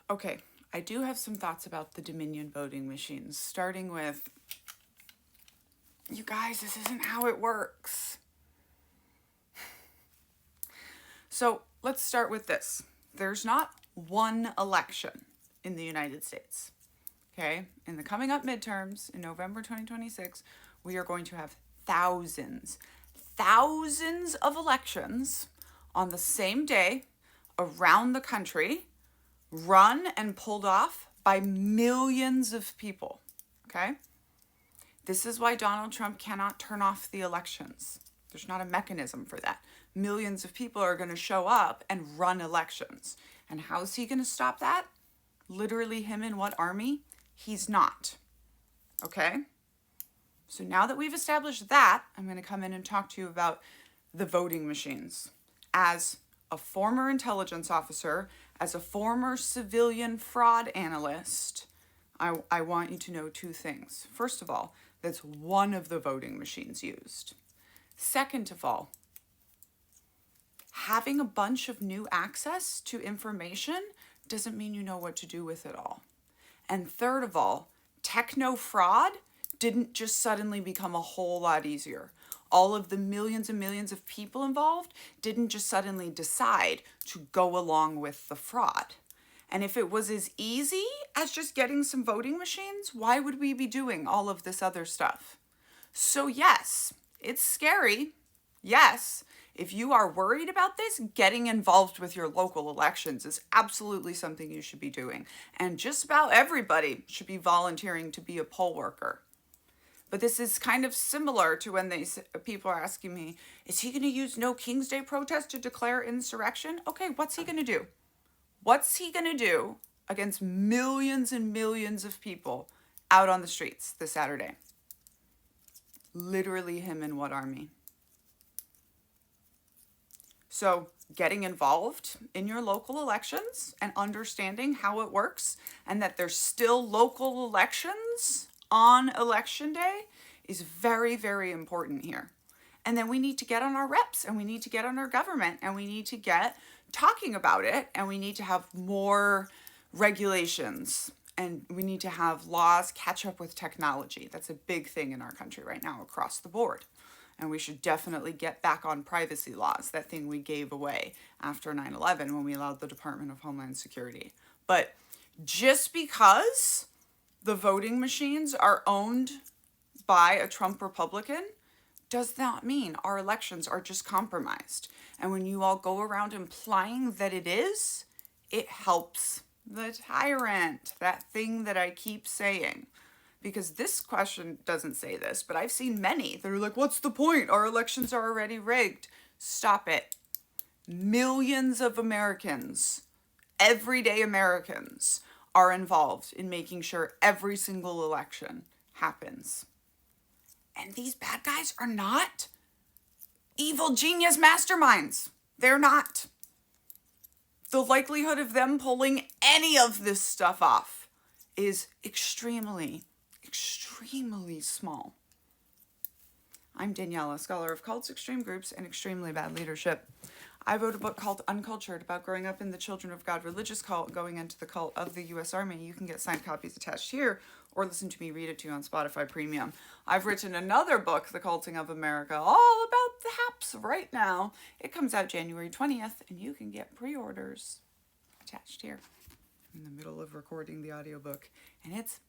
Okay, I do have some thoughts about the Dominion voting machines, starting with, you guys, this isn't how it works. So let's start with this. There's not one election in the United States. Okay, in the coming up midterms in November 2026, we are going to have thousands of elections on the same day around the country, run and pulled off by millions of people. Okay? This is why Donald Trump cannot turn off the elections. There's not a mechanism for that. Millions of people are going to show up and run elections. And how's he going to stop that? Literally, him in what army? He's not. Okay? So now that we've established that, I'm going to come in and talk to you about the voting machines. As a former intelligence officer, as a former civilian fraud analyst, I want you to know two things. First of all, that's one of the voting machines used. Second of all, having a bunch of new access to information doesn't mean you know what to do with it all. And third of all, techno fraud didn't just suddenly become a whole lot easier. All of the millions and millions of people involved didn't just suddenly decide to go along with the fraud. And if it was as easy as just getting some voting machines, why would we be doing all of this other stuff? So yes, it's scary. Yes, if you are worried about this, getting involved with your local elections is absolutely something you should be doing. And just about everybody should be volunteering to be a poll worker. But this is kind of similar to when people are asking me, is he going to use No King's Day protest to declare insurrection? Okay, what's he going to do? What's he going to do against millions and millions of people out on the streets this Saturday? Literally him in what army? So getting involved in your local elections and understanding how it works and that there's still local elections on election day is very, very important here. And then we need to get on our reps and we need to get on our government and we need to get talking about it and we need to have more regulations and we need to have laws catch up with technology. That's a big thing in our country right now across the board. And we should definitely get back on privacy laws, that thing we gave away after 9/11 when we allowed the Department of Homeland Security. But just because the voting machines are owned by a Trump Republican does not mean our elections are just compromised. And when you all go around implying that it is, it helps the tyrant, that thing that I keep saying. Because this question doesn't say this, but I've seen many that are like, what's the point? Our elections are already rigged. Stop it. Millions of Americans, everyday Americans, are involved in making sure every single election happens. And these bad guys are not evil genius masterminds. They're not. The likelihood of them pulling any of this stuff off is extremely small. I'm Daniella, scholar of cults, extreme groups, and extremely bad leadership. I wrote a book called Uncultured about growing up in the Children of God religious cult, going into the cult of the U.S. Army. You can get signed copies attached here or listen to me read it to you on Spotify Premium. I've written another book, The Culting of America, all about the haps right now. It comes out January 20th, and you can get pre-orders attached here. I'm in the middle of recording the audiobook, and it's